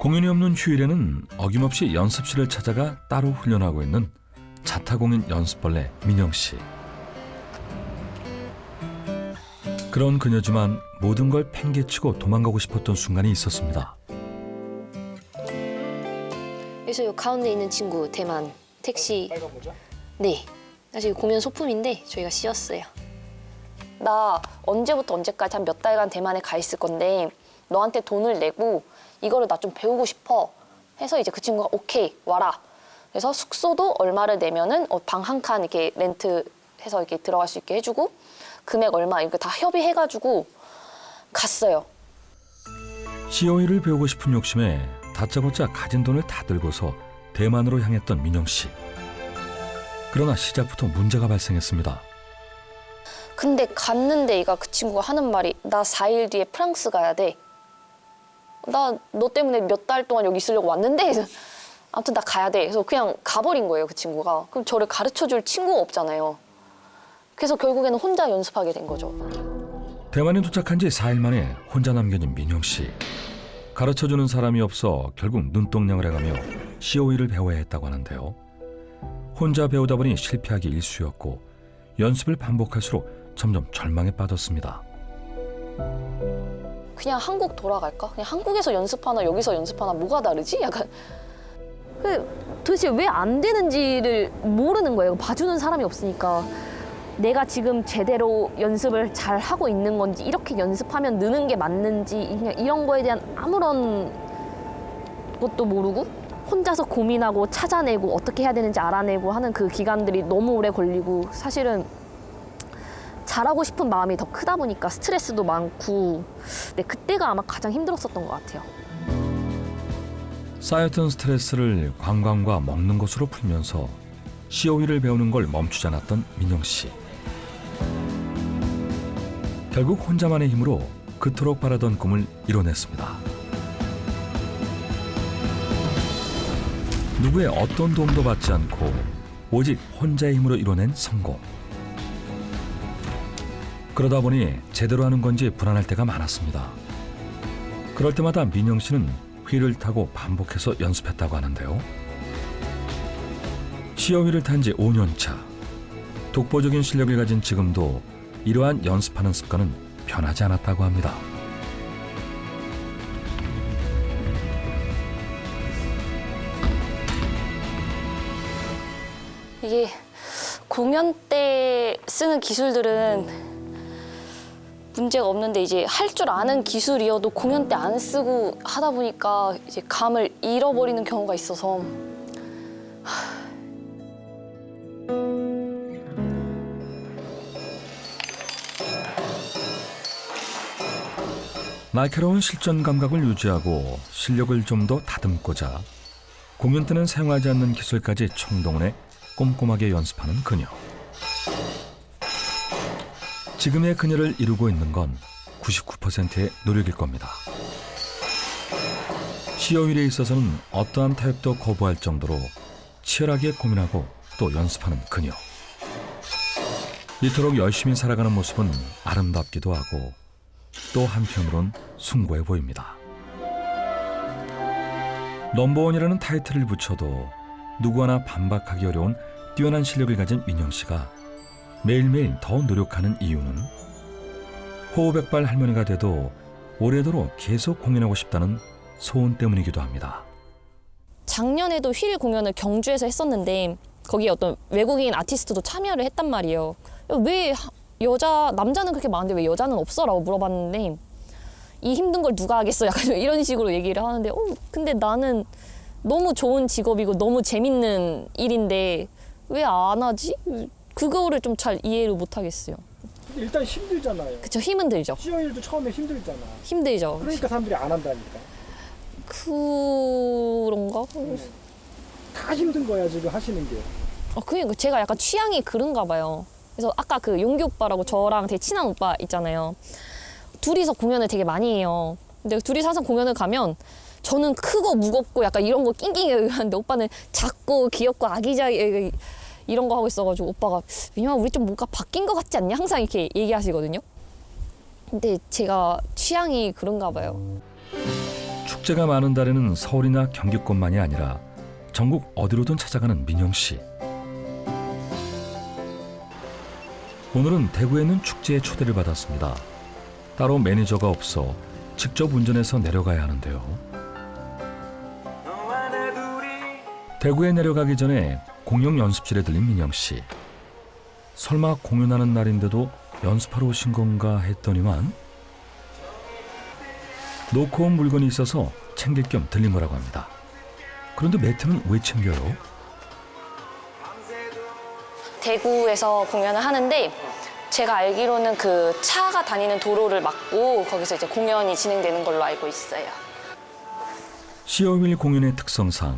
공연이 없는 휴일에는 어김없이 연습실을 찾아가 따로 훈련하고 있는 자타공인 연습벌레 민영 씨. 그런 그녀지만 모든 걸 팽개치고 도망가고 싶었던 순간이 있었습니다. 그래서 요 가운데 있는 친구 대만 택시. 빨간 모자? 네. 사실 공연 소품인데 저희가 씌웠어요. 나 언제부터 언제까지 한 몇 달간 대만에 가 있을 건데 너한테 돈을 내고 이거를 나 좀 배우고 싶어 해서 이제 그 친구가 오케이 와라. 그래서 숙소도 얼마를 내면은 방 한 칸 이렇게 렌트해서 이렇게 들어갈 수 있게 해주고 금액 얼마 이거 다 협의해가지고 갔어요. COE를 배우고 싶은 욕심에 다짜고짜 가진 돈을 다 들고서 대만으로 향했던 민영 씨. 그러나 시작부터 문제가 발생했습니다. 근데 갔는데 얘가 그 친구가 하는 말이 나 4일 뒤에 프랑스 가야 돼. 나 너 때문에 몇 달 동안 여기 있으려고 왔는데 그래서 아무튼 나 가야 돼. 그래서 그냥 가버린 거예요, 그 친구가. 그럼 저를 가르쳐줄 친구가 없잖아요. 그래서 결국에는 혼자 연습하게 된 거죠. 대만에 도착한 지 4일 만에 혼자 남겨진 민영 씨. 가르쳐주는 사람이 없어 결국 눈동냥을 해가며 COE를 배워야 했다고 하는데요. 혼자 배우다 보니 실패하기 일쑤였고 연습을 반복할수록 점점 절망에 빠졌습니다. 그냥 한국 돌아갈까? 그냥 한국에서 연습하나 여기서 연습하나 뭐가 다르지? 약간 도대체 왜 안 되는지를 모르는 거예요. 봐주는 사람이 없으니까. 내가 지금 제대로 연습을 잘 하고 있는 건지 이렇게 연습하면 느는 게 맞는지 그냥 이런 거에 대한 아무런 것도 모르고 혼자서 고민하고 찾아내고 어떻게 해야 되는지 알아내고 하는 그 기간들이 너무 오래 걸리고 사실은 잘하고 싶은 마음이 더 크다 보니까 스트레스도 많고 네, 그때가 아마 가장 힘들었었던 것 같아요. 쌓였던 스트레스를 관광과 먹는 것으로 풀면서 COE를 배우는 걸 멈추지 않았던 민영 씨. 결국 혼자만의 힘으로 그토록 바라던 꿈을 이뤄냈습니다. 누구의 어떤 도움도 받지 않고 오직 혼자의 힘으로 이뤄낸 성공. 그러다 보니 제대로 하는 건지 불안할 때가 많았습니다. 그럴 때마다 민영 씨는 휠을 타고 반복해서 연습했다고 하는데요. COE를 탄 지 5년 차. 독보적인 실력을 가진 지금도 이러한 연습하는 습관은 변하지 않았다고 합니다. 이게 공연 때 쓰는 기술들은 문제가 없는데 이제 할 줄 아는 기술이어도 공연 때 안 쓰고 하다 보니까 이제 감을 잃어버리는 경우가 있어서 날카로운 실전 감각을 유지하고 실력을 좀 더 다듬고자 공연 때는 사용하지 않는 기술까지 총동원해 꼼꼼하게 연습하는 그녀. 지금의 그녀를 이루고 있는 건 99%의 노력일 겁니다. COE에 있어서는 어떠한 타협도 거부할 정도로 치열하게 고민하고 또 연습하는 그녀. 이토록 열심히 살아가는 모습은 아름답기도 하고 또 한편으론 숭고해 보입니다. 넘버원이라는 타이틀을 붙여도 누구나 반박하기 어려운 뛰어난 실력을 가진 민영 씨가 매일매일 더 노력하는 이유는 호흡백발 할머니가 돼도 오래도록 계속 공연하고 싶다는 소원 때문이기도 합니다. 작년에도 휠 공연을 경주에서 했었는데 거기에 어떤 외국인 아티스트도 참여를 했단 말이에요. 왜 남자는 그렇게 많은데 왜 여자는 없어? 라고 물어봤는데 이 힘든 걸 누가 하겠어? 약간 이런 식으로 얘기를 하는데 근데 나는 너무 좋은 직업이고 너무 재밌는 일인데 왜 안 하지? 그거를 좀 잘 이해를 못 하겠어요. 근데 일단 힘들잖아요. 그쵸, 힘은 들죠. COE도 처음에 힘들잖아. 힘들죠. 그러니까 사람들이 안 한다니까. 그런가? 다 힘든 거야 지금 하시는 게. 그러니까 제가 약간 취향이 그런가 봐요. 그래서 아까 그 용기 오빠라고 저랑 되게 친한 오빠 있잖아요. 둘이서 공연을 되게 많이 해요. 근데 둘이서 항상 공연을 가면 저는 크고 무겁고 약간 이런 거 낑낑이 하는데 오빠는 작고 귀엽고 아기자기 이런 거 하고 있어가지고 오빠가 민영아 우리 좀 뭔가 바뀐 것 같지 않냐? 항상 이렇게 얘기하시거든요. 근데 제가 취향이 그런가 봐요. 축제가 많은 달에는 서울이나 경기권만이 아니라 전국 어디로든 찾아가는 민영 씨. 오늘은 대구에 있는 축제에 초대를 받았습니다. 따로 매니저가 없어 직접 운전해서 내려가야 하는데요. 대구에 내려가기 전에 공연 연습실에 들린 민영 씨. 설마 공연하는 날인데도 연습하러 오신 건가 했더니만 놓고 온 물건이 있어서 챙길 겸 들린 거라고 합니다. 그런데 매트는 왜 챙겨요? 대구에서 공연을 하는데 제가 알기로는 그 차가 다니는 도로를 막고 거기서 이제 공연이 진행되는 걸로 알고 있어요. 시어윌 공연의 특성상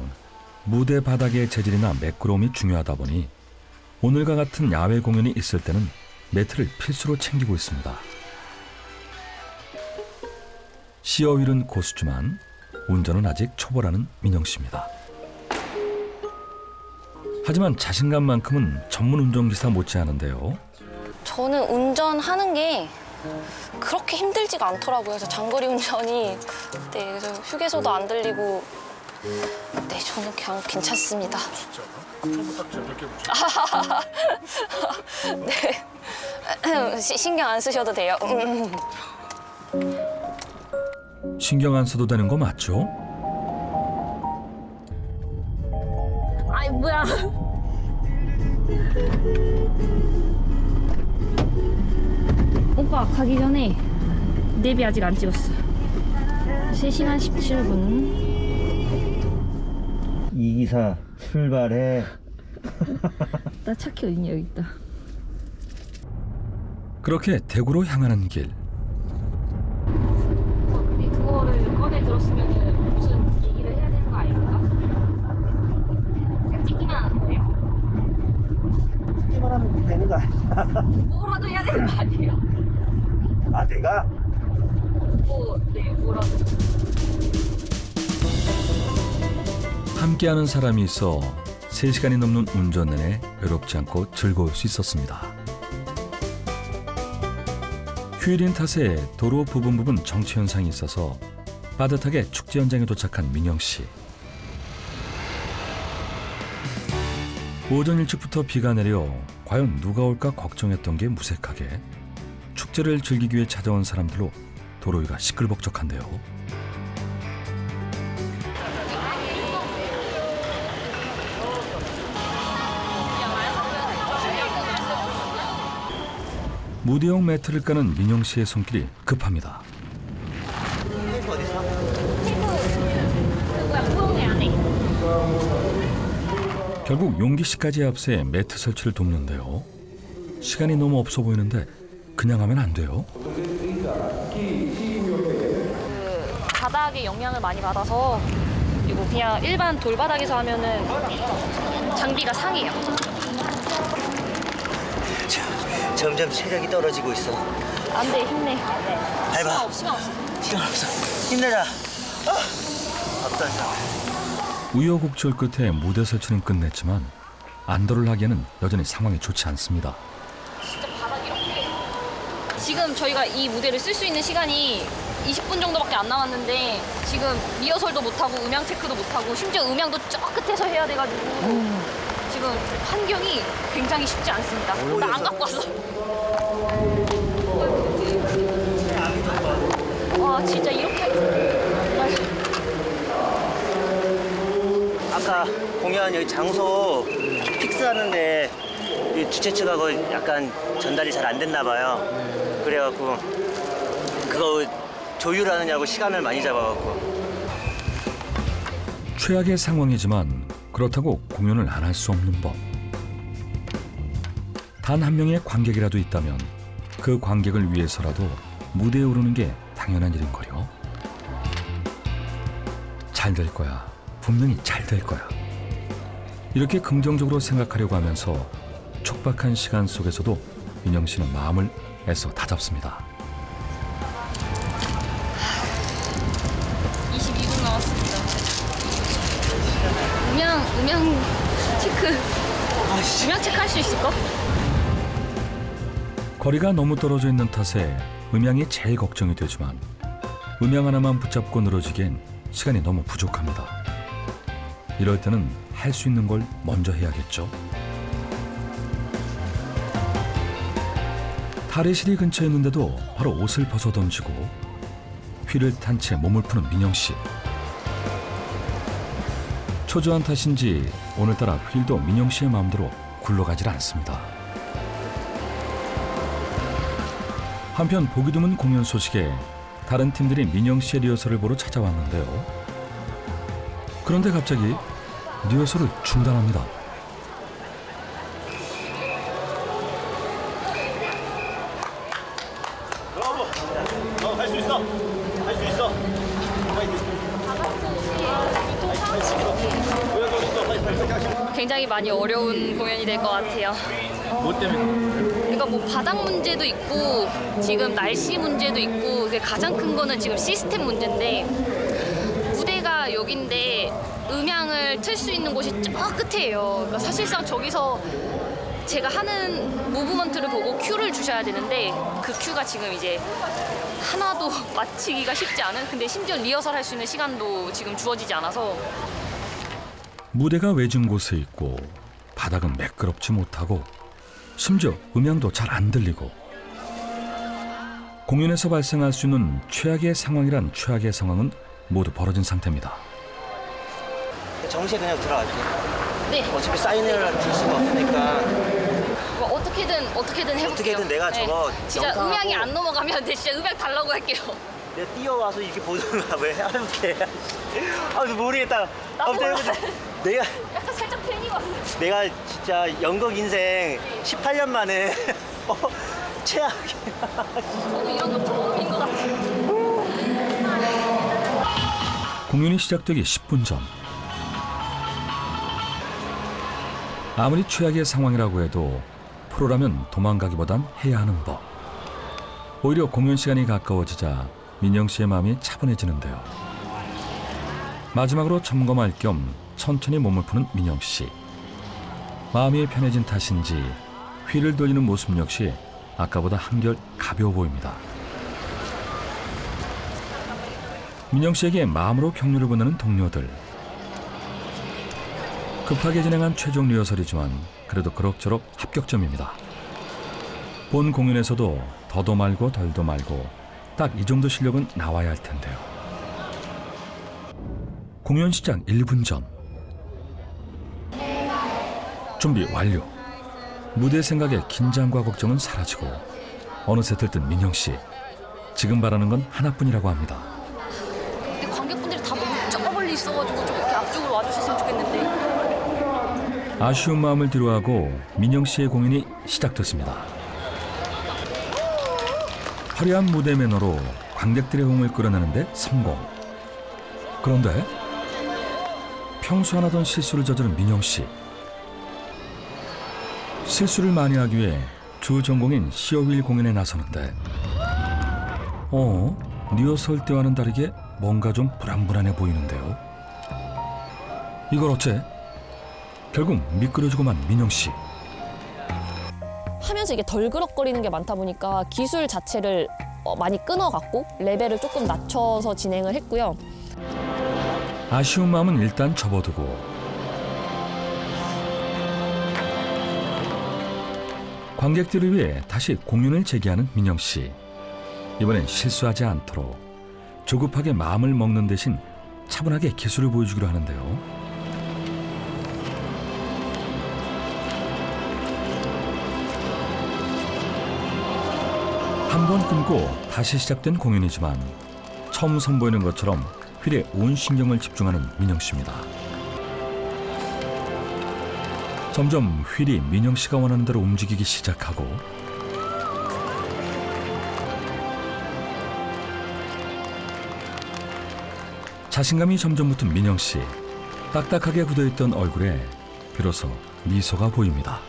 무대 바닥의 재질이나 매끄러움이 중요하다 보니 오늘과 같은 야외 공연이 있을 때는 매트를 필수로 챙기고 있습니다. 시어윌은 고수지만 운전은 아직 초보라는 민영 씨입니다. 하지만 자신감만큼은 전문 운전기사 못지않은데요. 저는 운전하는 게 그렇게 힘들지가 않더라고요. 그래서 장거리 운전이 그래서 휴게소도 안 들리고 저는 그냥 괜찮습니다. 진짜? 처음부터 딱 몇 개 붙여. 네. 신경 안 쓰셔도 돼요. 신경 안 써도 되는 거 맞죠? 아이 뭐야. 오빠 가기 전에 내비 아직 안 찍었어. 3시간 17분. 이기사 출발해. 나 차키 어딨냐. 여기 있다. 그렇게 대구로 향하는 길. 근데 그거를 꺼내 들었으면 무슨 얘기를 해야 되는 거 아닙니까? 그냥 찍기만 하는 거예요? 찍기만 하면 되는 거 아니야? 뭐라도 해야 되는 거 아니에요? 아, 내가? 뭐라도. 함께하는 사람이 있어 3시간이 넘는 운전 내내 외롭지 않고 즐거울 수 있었습니다. 휴일인 탓에 도로 부분 정체 현상이 있어서 빠듯하게 축제 현장에 도착한 민영 씨. 오전 일찍부터 비가 내려 과연 누가 올까 걱정했던 게 무색하게 축제를 즐기기 위해 찾아온 사람들로 도로 위가 시끌벅적한데요. 무대용 매트를 까는 민영 씨의 손길이 급합니다. 결국 용기 씨까지 앞세 매트 설치를 돕는데요. 시간이 너무 없어 보이는데 그냥 하면 안 돼요. 바닥에 영향을 많이 받아서 그리고 그냥 일반 돌바닥에서 하면은 장비가 상해요. 점점 체력이 떨어지고 있어. 안 돼, 힘내. 밟아. 시간 없어. 시간 없어. 힘내자. 앞단사. 우여곡절 끝에 무대 설치는 끝냈지만 안도를 하기에는 여전히 상황이 좋지 않습니다. 진짜 바닥 이렇게. 지금 저희가 이 무대를 쓸 수 있는 시간이 20분 정도밖에 안 남았는데 지금 리허설도 못하고 음향 체크도 못하고 심지어 음향도 저 끝에서 해야 돼가지고 지금 환경이 굉장히 쉽지 않습니다. 나 안 갖고 왔어. 와 진짜 이렇게. 아까 공연 여기 장소 픽스하는데 이 주최 측하고 약간 전달이 잘 안 됐나 봐요. 그래갖고 그거 조율하느냐고 시간을 많이 잡아갖고. 최악의 상황이지만 그렇다고 공연을 안 할 수 없는 법. 단 한 명의 관객이라도 있다면 그 관객을 위해서라도 무대에 오르는 게 당연한 일인걸요. 잘 될 거야. 분명히 잘 될 거야. 이렇게 긍정적으로 생각하려고 하면서 촉박한 시간 속에서도 민영 씨는 마음을 애써 다잡습니다. 22분 남았습니다. 음향 체크. 음향 체크 할 수 있을까? 거리가 너무 떨어져 있는 탓에 음향이 제일 걱정이 되지만 음향 하나만 붙잡고 늘어지기엔 시간이 너무 부족합니다. 이럴 때는 할 수 있는 걸 먼저 해야겠죠. 탈의실이 근처에 있는데도 바로 옷을 벗어 던지고 휠을 탄 채 몸을 푸는 민영 씨. 초조한 탓인지 오늘따라 휠도 민영 씨의 마음대로 굴러가질 않습니다. 한편 보기 드문 공연 소식에 다른 팀들이 민영 씨의 리허설을 보러 찾아왔는데요. 그런데 갑자기 리허설을 중단합니다. 할 수 있어. 할 수 있어. 굉장히 많이 어려운 공연이 될 것 같아요. 뭐 때문에? 그러니까 뭐 바닥 문제도 있고 지금 날씨 문제도 있고 가장 큰 거는 지금 시스템 문제인데 무대가 여긴데 음향을 틀 수 있는 곳이 저 끝이에요. 그러니까 사실상 저기서 제가 하는 무브먼트를 보고 큐를 주셔야 되는데 그 큐가 지금 이제 하나도 맞히기가 쉽지 않은, 근데 심지어 리허설 할 수 있는 시간도 지금 주어지지 않아서. 무대가 외진 곳에 있고 바닥은 매끄럽지 못하고 심지어 음향도 잘 안 들리고 공연에서 발생할 수 있는 최악의 상황이란 최악의 상황은 모두 벌어진 상태입니다. 정시에 그냥 들어갈게. 네. 어차피 사인을 줄 수가 없으니까. 뭐 어떻게든 해볼게요. 어떻게든 내가 저거 진짜 영상하고 음향이 안 넘어가면 내 진짜 음향 달라고 할게요. 내가 뛰어와서 이렇게 보던가 왜 해볼게. 아, 모르겠다. 나도 아무튼 몰라. 내가 약간 살짝 패닉 왔어. 내가 진짜 연극 인생 18년 만에 최악이야. 저도 이런 거 처음인 것 같아요. 공연이 시작되기 10분 전. 아무리 최악의 상황이라고 해도 프로라면 도망가기보단 해야 하는 법. 오히려 공연 시간이 가까워지자 민영 씨의 마음이 차분해지는데요. 마지막으로 점검할 겸 천천히 몸을 푸는 민영 씨. 마음이 편해진 탓인지 휠을 돌리는 모습 역시 아까보다 한결 가벼워 보입니다. 민영 씨에게 마음으로 격려를 보내는 동료들. 급하게 진행한 최종 리허설이지만 그래도 그럭저럭 합격점입니다. 본 공연에서도 더도 말고 덜도 말고 딱 이 정도 실력은 나와야 할 텐데요. 공연 시작 1분 전. 준비 완료. 무대 생각에 긴장과 걱정은 사라지고 어느새 들뜬 민영 씨. 지금 바라는 건 하나뿐이라고 합니다. 근데 관객분들이 다 너무 저 멀리 있어가지고 좀 이렇게 앞쪽으로 와주셨으면 좋겠는데. 아쉬운 마음을 뒤로하고 민영 씨의 공연이 시작됐습니다. 화려한 무대 매너로 관객들의 호응을 끌어내는데 성공. 그런데 평소 안 하던 실수를 저지른 민영 씨. 실수를 많이 하기 위해 주 전공인 시어윌 공연에 나서는데 리허설 때와는 다르게 뭔가 좀 불안불안해 보이는데요. 이걸 어째? 결국 미끄러지고 만 민영 씨. 하면서 이게 덜그럭거리는 게 많다 보니까 기술 자체를 많이 끊어갔고 레벨을 조금 낮춰서 진행을 했고요. 아쉬운 마음은 일단 접어두고 관객들을 위해 다시 공연을 재개하는 민영 씨. 이번엔 실수하지 않도록 조급하게 마음을 먹는 대신 차분하게 기술을 보여주기로 하는데요. 한 번 끊고 다시 시작된 공연이지만 처음 선보이는 것처럼 휠에 온 신경을 집중하는 민영 씨입니다. 점점 휠이 민영 씨가 원하는 대로 움직이기 시작하고 자신감이 점점 붙은 민영 씨. 딱딱하게 굳어있던 얼굴에 비로소 미소가 보입니다.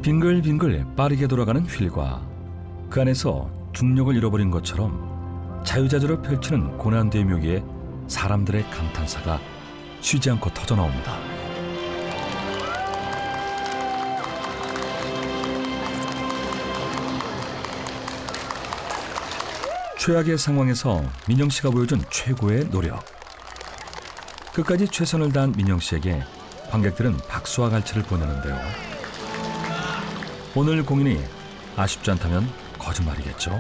빙글빙글 빠르게 돌아가는 휠과 그 안에서 중력을 잃어버린 것처럼 자유자재로 펼치는 고난도의 묘기에 사람들의 감탄사가 쉬지 않고 터져나옵니다. 최악의 상황에서 민영 씨가 보여준 최고의 노력. 끝까지 최선을 다한 민영 씨에게 관객들은 박수와 갈채를 보내는데요. 오늘 공연이 아쉽지 않다면 거짓말이겠죠.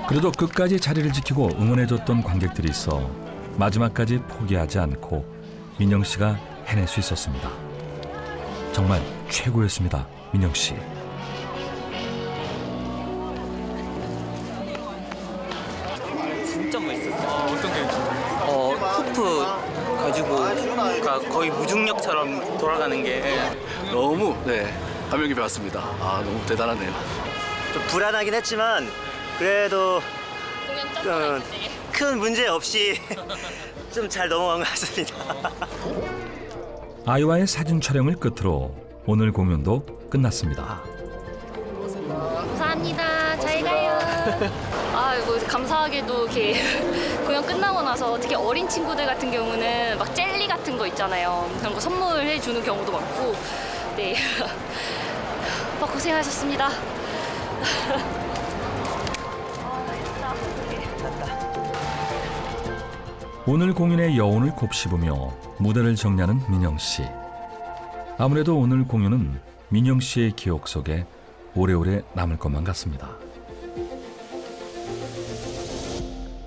그래도 끝까지 자리를 지키고 응원해줬던 관객들이 있어 마지막까지 포기하지 않고 민영 씨가 해낼 수 있었습니다. 정말 최고였습니다, 민영 씨. 진짜 멋있었어요. 어떤 게? 후프 가지고 거의 무중력처럼 돌아가는 게 너무 감명 깊었습니다. 너무 대단하네요. 좀 불안하긴 했지만 그래도 큰 문제 없이 좀 잘 넘어간 것 같습니다. 아이와의 사진 촬영을 끝으로 오늘 공연도 끝났습니다. 감사합니다. 잘 가요. 아이고 감사하게도 이렇게 공연 끝나고 나서 특히 어린 친구들 같은 경우는 막 젤리 같은 거 있잖아요. 그런 거 선물해 주는 경우도 많고. 네. 고생하셨습니다. 오늘 공연의 여운을 곱씹으며 무대를 정리하는 민영 씨. 아무래도 오늘 공연은 민영 씨의 기억 속에 오래오래 남을 것만 같습니다.